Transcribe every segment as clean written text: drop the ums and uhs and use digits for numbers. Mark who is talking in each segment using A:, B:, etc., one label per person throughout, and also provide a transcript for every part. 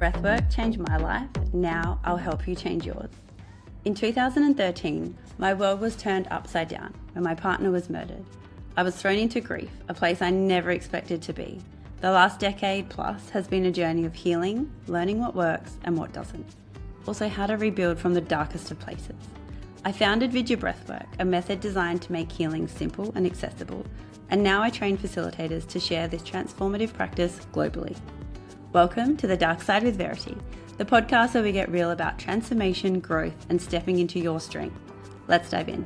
A: Breathwork changed my life, now I'll help you change yours. In 2013, my world was turned upside down when my partner was murdered. I was thrown into grief, a place I never expected to be. The last decade plus has been a journey of healing, learning what works and what doesn't. Also how to rebuild from the darkest of places. I founded Verity Jo Breathwork, a method designed to make healing simple and accessible, and now I train facilitators to share this transformative practice globally. Welcome to The Dark Side with Verity, the podcast where we get real about transformation, growth, and stepping into your strength. Let's dive in.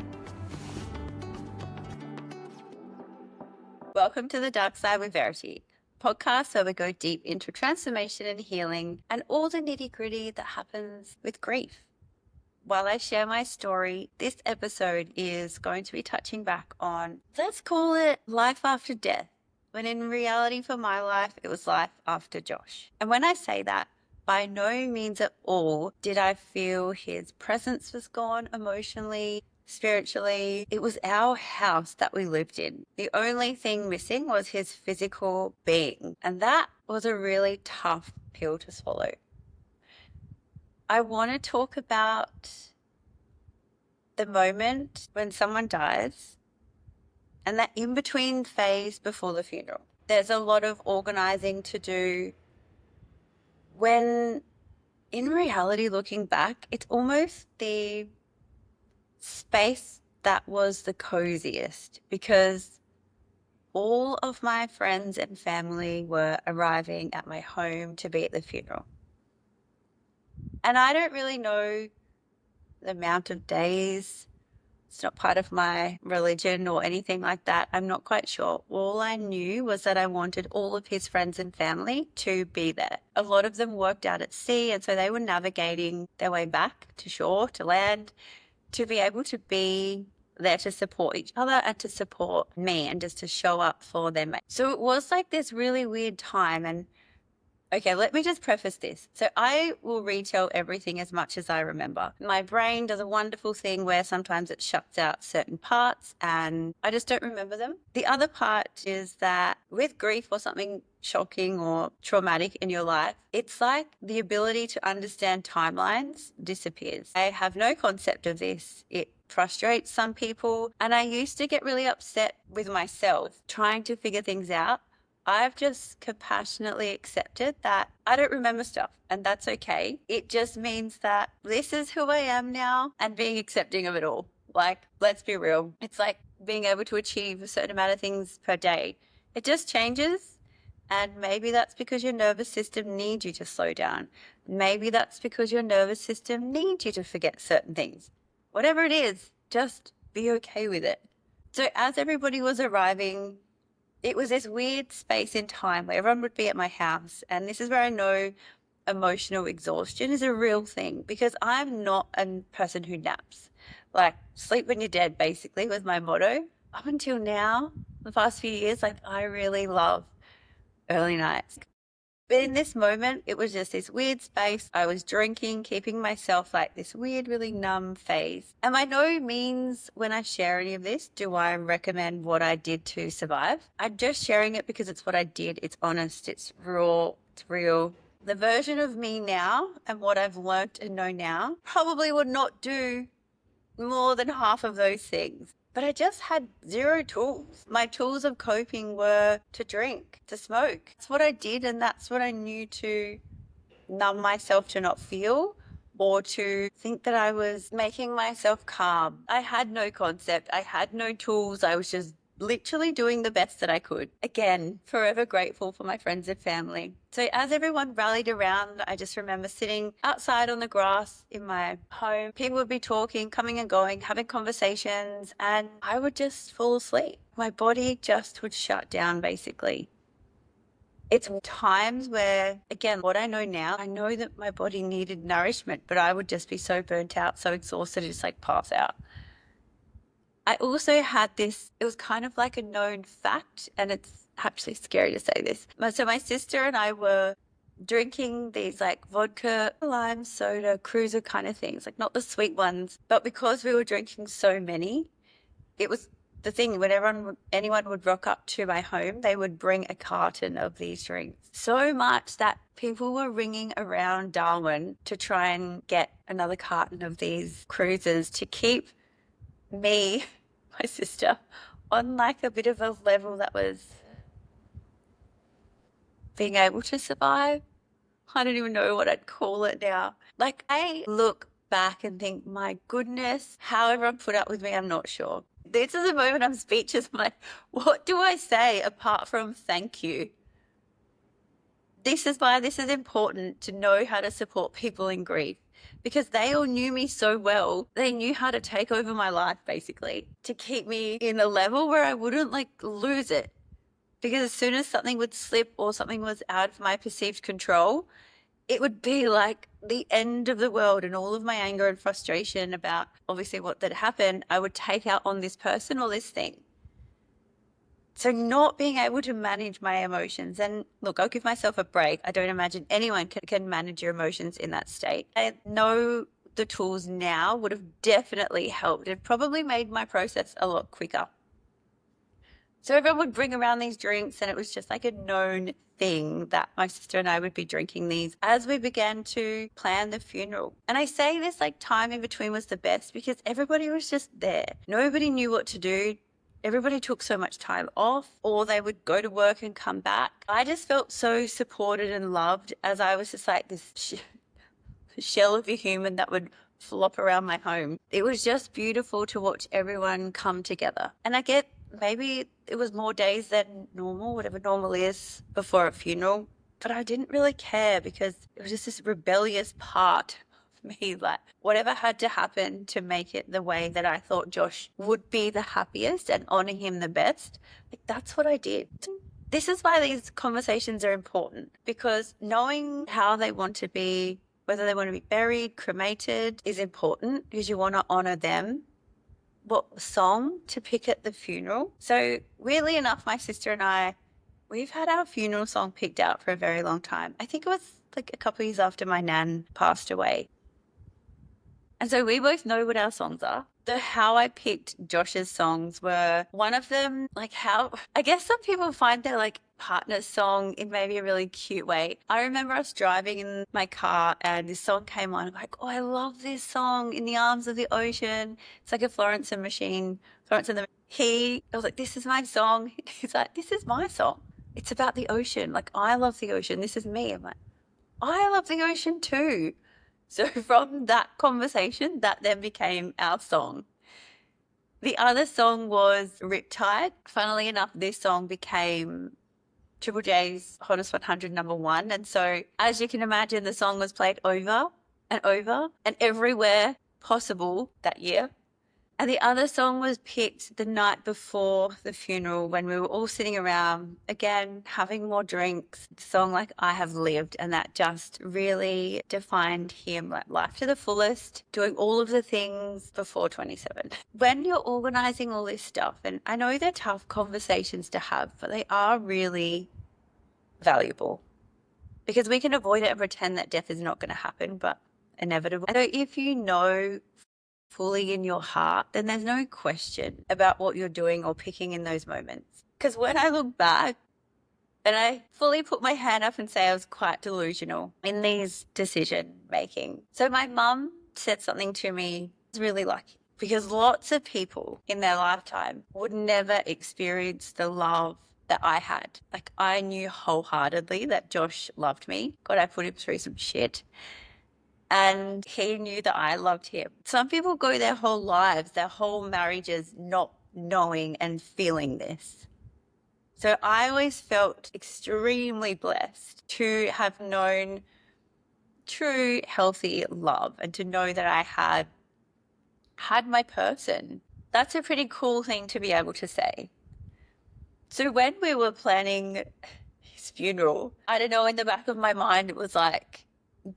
A: Welcome to The Dark Side with Verity, podcast where we go deep into transformation and healing and all the nitty-gritty that happens with grief. While I share my story, this episode is going to be touching back on, let's call it life after death, when in reality for my life, it was life after Josh. And when I say that, by no means at all did I feel his presence was gone emotionally, spiritually. It was our house that we lived in. The only thing missing was his physical being. And that was a really tough pill to swallow. I want to talk about the moment when someone dies and that in-between phase before the funeral. There's a lot of organizing to do when, in reality, looking back, it's almost the space that was the coziest because all of my friends and family were arriving at my home to be at the funeral. And I don't really know the amount of days. It's not part of my religion or anything like that. I'm not quite sure. All I knew was that I wanted all of his friends and family to be there. A lot of them worked out at sea, and so they were navigating their way back to shore, to land, to be able to be there to support each other and to support me and just to show up for them. So it was like this really weird time. And okay, let me just preface this. So I will retell everything as much as I remember. My brain does a wonderful thing where sometimes it shuts out certain parts and I just don't remember them. The other part is that with grief or something shocking or traumatic in your life, it's like the ability to understand timelines disappears. I have no concept of this. It frustrates some people. And I used to get really upset with myself trying to figure things out. I've just compassionately accepted that I don't remember stuff and that's okay. It just means that this is who I am now and being accepting of it all. Like, let's be real. It's like being able to achieve a certain amount of things per day. It just changes. And maybe that's because your nervous system needs you to slow down. Maybe that's because your nervous system needs you to forget certain things. Whatever it is, just be okay with it. So as everybody was arriving, it was this weird space in time where everyone would be at my house. And this is where I know emotional exhaustion is a real thing because I'm not a person who naps. Like, sleep when you're dead, basically, was my motto. Up until now, the past few years, like, I really love early nights. But in this moment, it was just this weird space. I was drinking, keeping myself like this weird, really numb phase. And by no means, when I share any of this, do I recommend what I did to survive. I'm just sharing it because it's what I did. It's honest, it's raw, it's real. The version of me now and what I've learnt and know now probably would not do more than half of those things. But I just had zero tools. My tools of coping were to drink, to smoke. That's what I did, and that's what I knew to numb myself to not feel or to think that I was making myself calm. I had no concept. I had no tools. I was just literally doing the best that I could. Again, forever grateful for my friends and family. So as everyone rallied around, I just remember sitting outside on the grass in my home. People would be talking, coming and going, having conversations, and I would just fall asleep. My body just would shut down, basically. It's times where, again, what I know now, I know that my body needed nourishment, but I would just be so burnt out, so exhausted, just like pass out. I also had this, it was kind of like a known fact, and it's actually scary to say this. So my sister and I were drinking these like vodka, lime, soda, cruiser kind of things, like not the sweet ones, but because we were drinking so many, it was the thing, when anyone would rock up to my home, they would bring a carton of these drinks. So much that people were ringing around Darwin to try and get another carton of these cruises to keep me, my sister, on like a bit of a level that was being able to survive. I don't even know what I'd call it now. Like, I look back and think, my goodness, how everyone put up with me, I'm not sure. This is a moment I'm speechless. I'm like, what do I say apart from thank you? This is why this is important, to know how to support people in grief, because they all knew me so well. They knew how to take over my life, basically, to keep me in a level where I wouldn't like lose it. Because as soon as something would slip or something was out of my perceived control, it would be like the end of the world, and all of my anger and frustration about obviously what had happened, I would take out on this person or this thing. So not being able to manage my emotions, and look, I'll give myself a break. I don't imagine anyone can manage your emotions in that state. I know the tools now would have definitely helped. It probably made my process a lot quicker. So everyone would bring around these drinks, and it was just like a known thing that my sister and I would be drinking these as we began to plan the funeral. And I say this, like, time in between was the best because everybody was just there. Nobody knew what to do. Everybody took so much time off, or they would go to work and come back. I just felt so supported and loved, as I was just like this shell of a human that would flop around my home. It was just beautiful to watch everyone come together. And I get, maybe it was more days than normal, whatever normal is, before a funeral, but I didn't really care because it was just this rebellious part of me, like whatever had to happen to make it the way that I thought Josh would be the happiest and honor him the best. Like, that's what I did. This is why these conversations are important, because knowing how they want to be, whether they want to be buried, cremated, is important because you want to honor them. What song to pick at the funeral. So weirdly enough, my sister and I, we've had our funeral song picked out for a very long time. I think it was like a couple of years after my nan passed away. And so we both know what our songs are. How I picked Josh's songs were, one of them, like, how, I guess some people find their like partner's song in maybe a really cute way. I remember us driving in my car and this song came on. I'm like, oh, I love this song, In the Arms of the Ocean. It's like a Florence and the, I was like, this is my song. He's like, this is my song. It's about the ocean. Like, I love the ocean. This is me. I'm like, I love the ocean too. So from that conversation, that then became our song. The other song was Riptide. Funnily enough, this song became Triple J's Hottest 100 #1. And so, as you can imagine, the song was played over and everywhere possible that year. And the other song was picked the night before the funeral when we were all sitting around, again, having more drinks. The song like I Have Lived, and that just really defined him, like life to the fullest, doing all of the things before 27. When you're organizing all this stuff, and I know they're tough conversations to have, but they are really valuable because we can avoid it and pretend that death is not going to happen, but inevitable. So if you know fully in your heart, then there's no question about what you're doing or picking in those moments. Because when I look back, and I fully put my hand up and say I was quite delusional in these decision making. So my mum said something to me, I was really lucky, because lots of people in their lifetime would never experience the love that I had. Like, I knew wholeheartedly that Josh loved me. God, I put him through some shit. And he knew that I loved him. Some people go their whole lives, their whole marriages, not knowing and feeling this. So I always felt extremely blessed to have known true, healthy love and to know that I had my person. That's a pretty cool thing to be able to say. So when we were planning his funeral, I don't know, in the back of my mind, it was like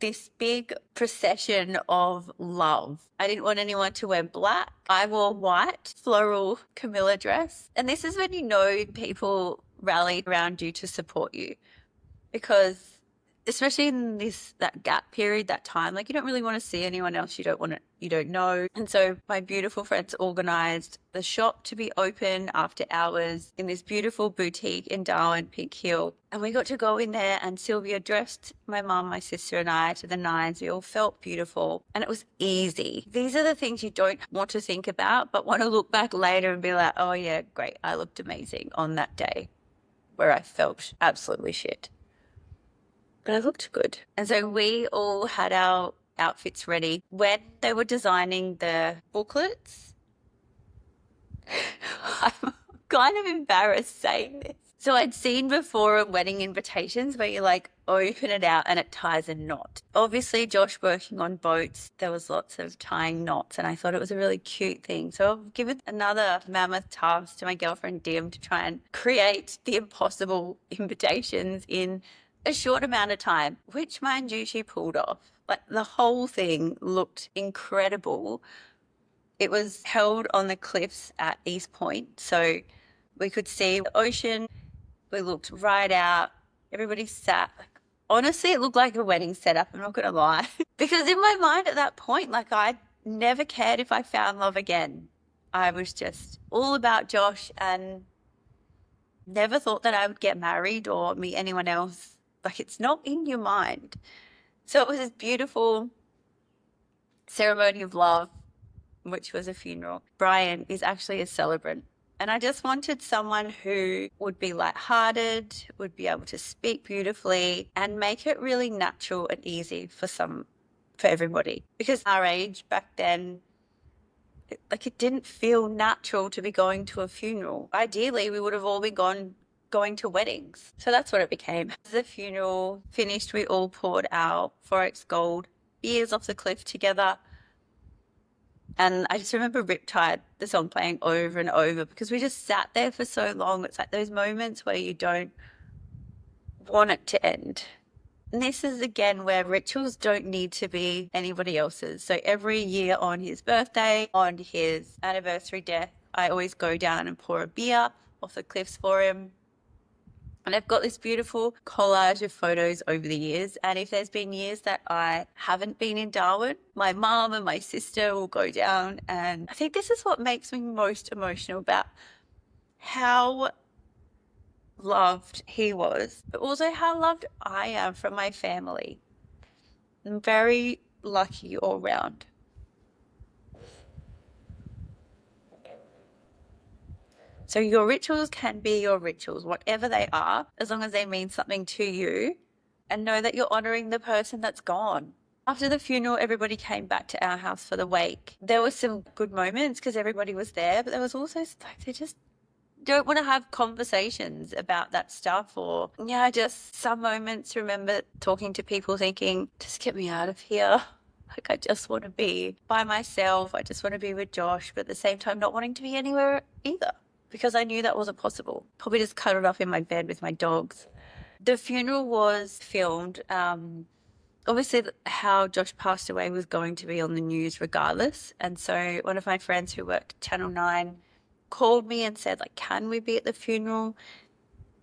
A: this big procession of love. I didn't want anyone to wear black. I wore white floral Camilla dress. And this is when you know people rallied around you to support you, because especially in that gap period, that time, like you don't really want to see anyone else you don't know. And so my beautiful friends organized the shop to be open after hours in this beautiful boutique in Darwin, Pink Hill. And we got to go in there, and Sylvia dressed my mum, my sister and I to the nines. We all felt beautiful and it was easy. These are the things you don't want to think about, but want to look back later and be like, oh yeah, great, I looked amazing on that day where I felt absolutely shit. But I looked good. And so we all had our outfits ready. When they were designing the booklets, I'm kind of embarrassed saying this. So I'd seen before wedding invitations where you like open it out and it ties a knot. Obviously, Josh working on boats, there was lots of tying knots, and I thought it was a really cute thing. So I've given another mammoth task to my girlfriend Dim to try and create the impossible invitations in a short amount of time, which mind you, she pulled off. Like the whole thing looked incredible. It was held on the cliffs at East Point, so we could see the ocean. We looked right out. Everybody sat. Like, honestly, it looked like a wedding setup. I'm not going to lie. Because in my mind at that point, like I never cared if I found love again. I was just all about Josh and never thought that I would get married or meet anyone else. Like it's not in your mind. So it was this beautiful ceremony of love, which was a funeral. Brian is actually a celebrant. And I just wanted someone who would be lighthearted, would be able to speak beautifully and make it really natural and easy for everybody. Because our age back then, it didn't feel natural to be going to a funeral. Ideally, we would have all been going to weddings. So that's what it became. As the funeral finished, we all poured our Forex Gold beers off the cliff together. And I just remember Riptide, the song playing over and over because we just sat there for so long. It's like those moments where you don't want it to end. And this is again where rituals don't need to be anybody else's. So every year on his birthday, on his anniversary death, I always go down and pour a beer off the cliffs for him. And I've got this beautiful collage of photos over the years. And if there's been years that I haven't been in Darwin, my mum and my sister will go down. And I think this is what makes me most emotional about how loved he was, but also how loved I am from my family. I'm very lucky all round. So your rituals can be your rituals, whatever they are, as long as they mean something to you, and know that you're honoring the person that's gone. After the funeral, everybody came back to our house for the wake. There were some good moments because everybody was there, but there was also like they just don't want to have conversations about that stuff, or just some moments remember talking to people thinking, just get me out of here. Like I just want to be by myself. I just want to be with Josh, but at the same time not wanting to be anywhere either, because I knew that wasn't possible. Probably just cuddled up in my bed with my dogs. The funeral was filmed. Obviously, how Josh passed away was going to be on the news regardless. And so one of my friends who worked at Channel 9 called me and said, like, can we be at the funeral?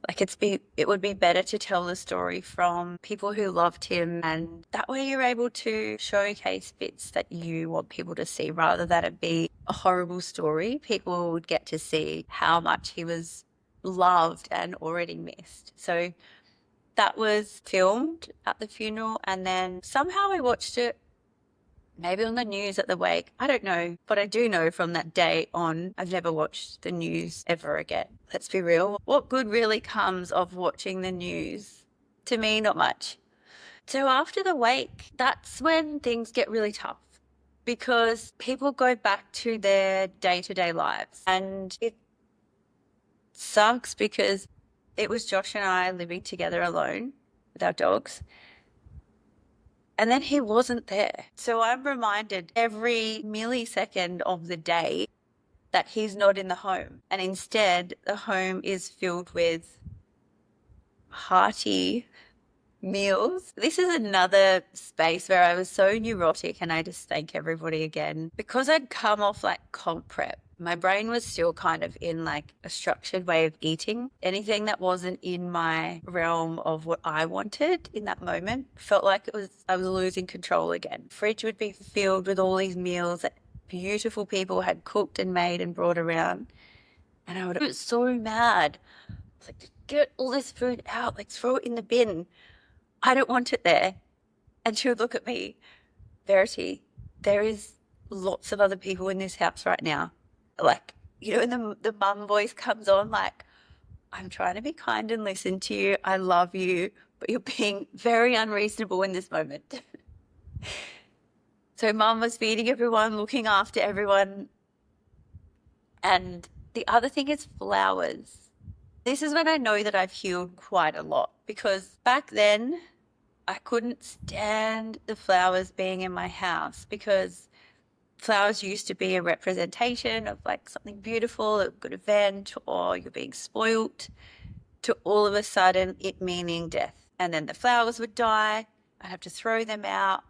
A: Like it would be better to tell the story from people who loved him, and that way you're able to showcase bits that you want people to see rather than it be a horrible story. People would get to see how much he was loved and already missed. So that was filmed at the funeral, and then somehow I watched it maybe on the news at the wake. I don't know, but I do know from that day on, I've never watched the news ever again. Let's be real. What good really comes of watching the news? To me, not much. So after the wake, that's when things get really tough because people go back to their day-to-day lives. And it sucks because it was Josh and I living together alone with our dogs. And then he wasn't there. So I'm reminded every millisecond of the day that he's not in the home. And instead, the home is filled with hearty meals. This is another space where I was so neurotic, and I just thank everybody again because I'd come off like comp prep. My brain was still kind of in like a structured way of eating. Anything that wasn't in my realm of what I wanted in that moment felt like I was losing control again. Fridge would be filled with all these meals that beautiful people had cooked and made and brought around. And I would get so mad. I was like, get all this food out, like throw it in the bin. I don't want it there. And she would look at me, Verity, there is lots of other people in this house right now. Like, and the mum voice comes on like, I'm trying to be kind and listen to you. I love you, but you're being very unreasonable in this moment. So mum was feeding everyone, looking after everyone. And the other thing is flowers. This is when I know that I've healed quite a lot, because back then I couldn't stand the flowers being in my house, because flowers used to be a representation of like something beautiful, a good event, or you're being spoilt, to all of a sudden it meaning death. And then the flowers would die, I'd have to throw them out,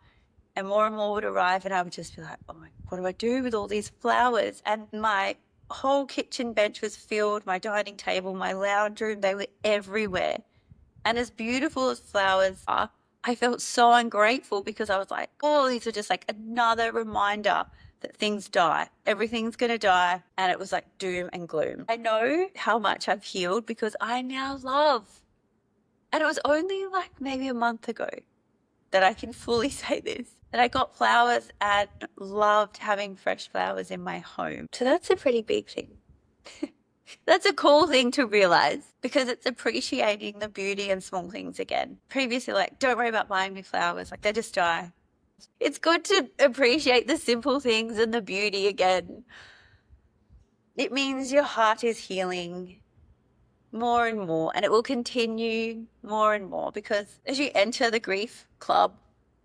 A: and more would arrive, and I would just be like, oh my, what do I do with all these flowers? And my whole kitchen bench was filled, my dining table, my lounge room, they were everywhere. And as beautiful as flowers are, I felt so ungrateful, because I was like, oh, these are just like another reminder that things die. Everything's going to die. And it was like doom and gloom. I know how much I've healed because I now love. And it was only like maybe a month ago that I can fully say this, that I got flowers and loved having fresh flowers in my home. So that's a pretty big thing. That's a cool thing to realize, because it's appreciating the beauty and small things again. Previously, like, don't worry about buying me flowers, like they just die. It's good to appreciate the simple things and the beauty again. It means your heart is healing more and more, and it will continue more and more, because as you enter the grief club,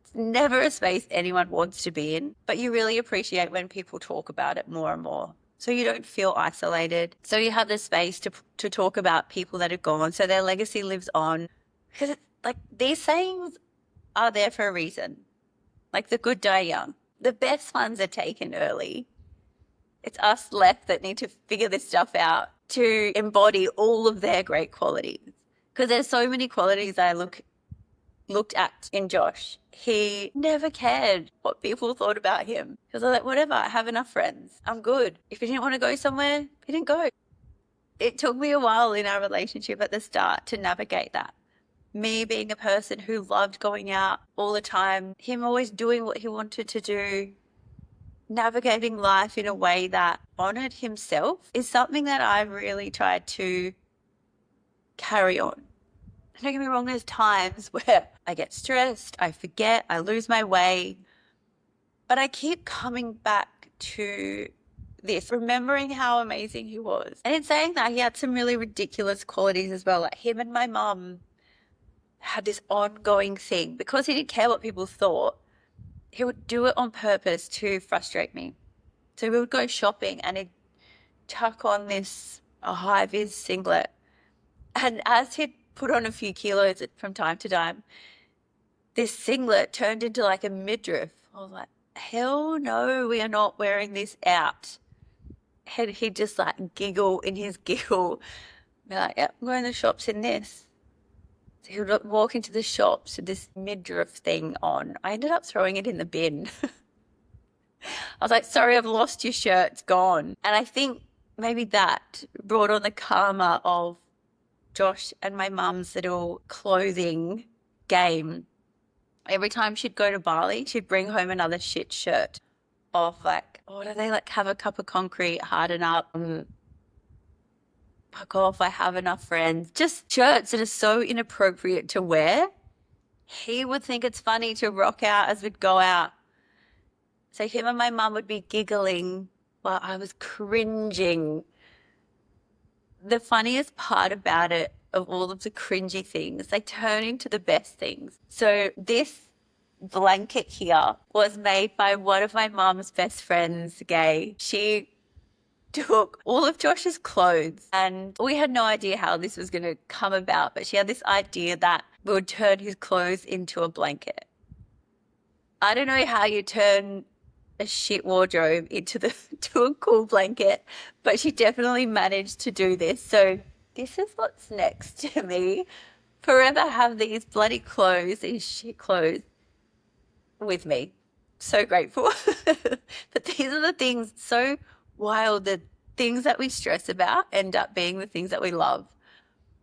A: it's never a space anyone wants to be in, but you really appreciate when people talk about it more and more. So you don't feel isolated. So you have the space to talk about people that are gone, so their legacy lives on. Because it's like, these sayings are there for a reason. Like, the good die young. The best ones are taken early. It's us left that need to figure this stuff out to embody all of their great qualities. Because there's so many qualities I looked at in Josh. He never cared what people thought about him. Because I was like, whatever, I have enough friends. I'm good. If he didn't want to go somewhere, he didn't go. It took me a while in our relationship at the start to navigate that. Me being a person who loved going out all the time, him always doing what he wanted to do, navigating life in a way that honored himself is something that I've really tried to carry on. Don't get me wrong, there's times where I get stressed, I forget, I lose my way, but I keep coming back to this, remembering how amazing he was. And in saying that, he had some really ridiculous qualities as well. Like, him and my mum had this ongoing thing. Because he didn't care what people thought, he would do it on purpose to frustrate me. So we would go shopping and he'd tuck on a high-vis singlet. And as he'd put on a few kilos from time to time, this singlet turned into like a midriff. I was like, hell no, we are not wearing this out. And he'd just like giggle in his giggle. Be like, yeah, I'm going to the shops in this. So he would walk into the shops with this midriff thing on. I ended up throwing it in the bin. I was like, sorry, I've lost your shirt, it's gone. And I think maybe that brought on the karma of Josh and my mum's little clothing game. Every time she'd go to Bali, she'd bring home another shit shirt of like, oh, do they like have a cup of concrete, harden up, fuck off, I have enough friends. Just shirts that are so inappropriate to wear. He would think it's funny to rock out as we'd go out. So him and my mum would be giggling while I was cringing. The funniest part about it, of all of the cringy things, they turn into the best things. So this blanket here was made by one of my mum's best friends, Gay. She took all of Josh's clothes, and we had no idea how this was going to come about, but she had this idea that we would turn his clothes into a blanket. I don't know how you turn a shit wardrobe into the to a cool blanket, but she definitely managed to do this. So this is what's next to me. Forever have these bloody clothes, these shit clothes with me. So grateful. But these are the things so wild, the things that we stress about end up being the things that we love.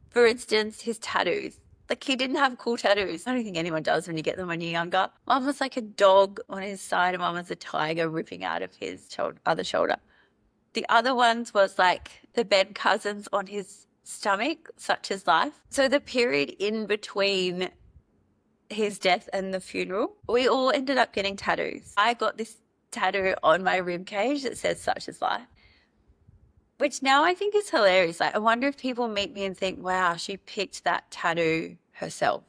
A: For instance, his tattoos. Like he didn't have cool tattoos. I don't think anyone does when you get them when you're younger. One was like a dog on his side and one was a tiger ripping out of his other shoulder. The other ones was like the bed cousins on his stomach, such as life. So the period in between his death and the funeral, we all ended up getting tattoos. I got this tattoo on my rib cage that says such as life, which now I think is hilarious. Like, I wonder if people meet me and think, wow, she picked that tattoo herself.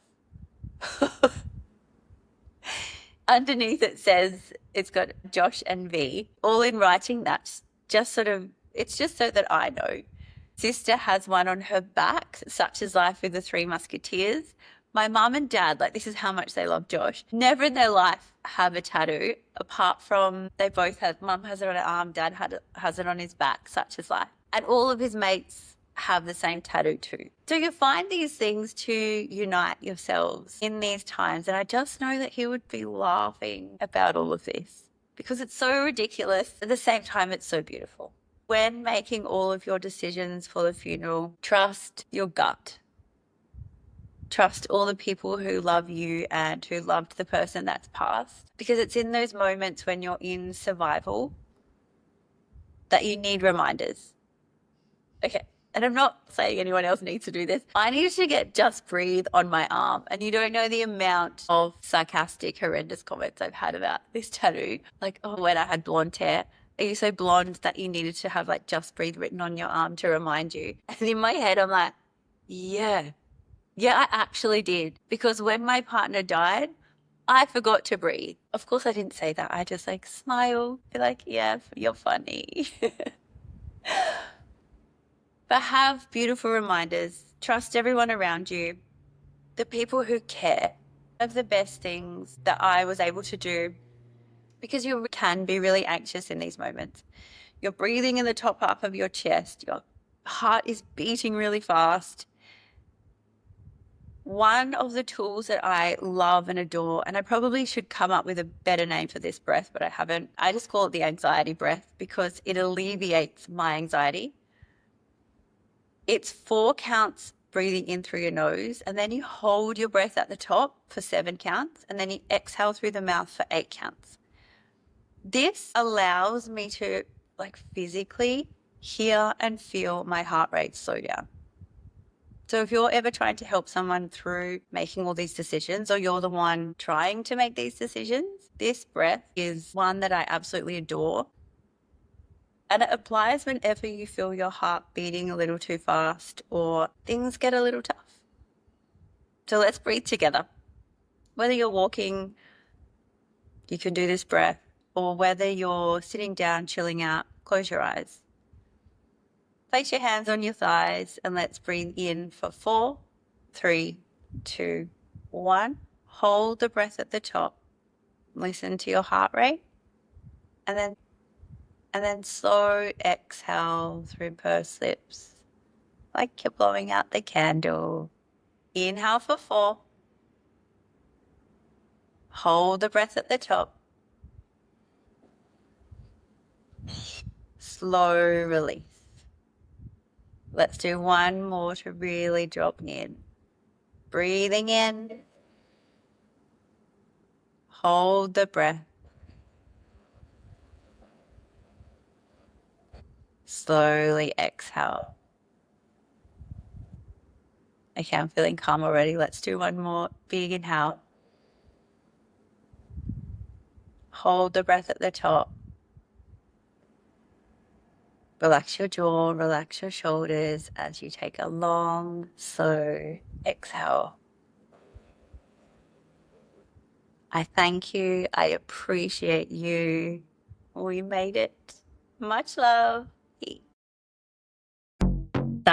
A: Underneath it says, it's got Josh and V, all in writing. That's just sort of, it's just so that I know. Sister has one on her back, such as life with the Three Musketeers. My mum and dad, like this is how much they love Josh, never in their life have a tattoo apart from they both have, mum has it on her arm, dad has it on his back, such as life. And all of his mates have the same tattoo too. So you find these things to unite yourselves in these times. And I just know that he would be laughing about all of this because it's so ridiculous. At the same time, it's so beautiful. When making all of your decisions for the funeral, trust your gut. Trust all the people who love you and who loved the person that's passed, because it's in those moments when you're in survival that you need reminders. Okay. And I'm not saying anyone else needs to do this. I needed to get Just Breathe on my arm. And you don't know the amount of sarcastic, horrendous comments I've had about this tattoo. Like, oh, when I had blonde hair, are you so blonde that you needed to have like Just Breathe written on your arm to remind you? And in my head, I'm like, yeah, I actually did. Because when my partner died, I forgot to breathe. Of course, I didn't say that. I just like smile, be like, yeah, you're funny. But have beautiful reminders. Trust everyone around you, the people who care. One of the best things that I was able to do, because you can be really anxious in these moments. You're breathing in the top half of your chest. Your heart is beating really fast. One of the tools that I love and adore, and I probably should come up with a better name for this breath, but I haven't. I just call it the anxiety breath because it alleviates my anxiety. It's 4 counts breathing in through your nose, and then you hold your breath at the top for 7 counts, and then you exhale through the mouth for 8 counts. This allows me to like physically hear and feel my heart rate slow down. So if you're ever trying to help someone through making all these decisions, or you're the one trying to make these decisions, this breath is one that I absolutely adore. And it applies whenever you feel your heart beating a little too fast or things get a little tough. So let's breathe together. Whether you're walking, you can do this breath, or whether you're sitting down, chilling out, close your eyes. Place your hands on your thighs and let's breathe in for 4, 3, 2, 1. Hold the breath at the top. Listen to your heart rate. And then slow exhale through pursed lips, like you're blowing out the candle. Inhale for 4. Hold the breath at the top. Slow release. Let's do one more to really drop in. Breathing in. Hold the breath. Slowly exhale. Okay, I'm feeling calm already. Let's do one more. Big inhale. Hold the breath at the top. Relax your jaw, relax your shoulders as you take a long, slow exhale. I thank you. I appreciate you. We made it. Much love.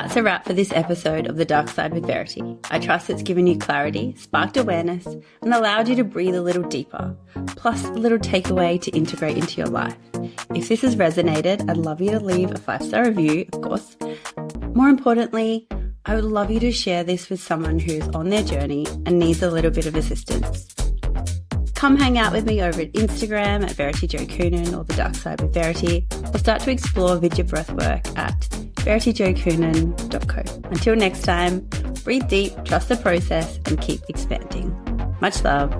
A: That's a wrap for this episode of The Dark Side with Verity. I trust it's given you clarity, sparked awareness, and allowed you to breathe a little deeper, plus a little takeaway to integrate into your life. If this has resonated, I'd love you to leave a 5-star review, of course. More importantly, I would love you to share this with someone who's on their journey and needs a little bit of assistance. Come hang out with me over at Instagram at Verity Jo Coonan or The Dark Side with Verity, or start to explore Vidya breathwork at verityjocoonan.co. Until next time, breathe deep, trust the process, and keep expanding. Much love.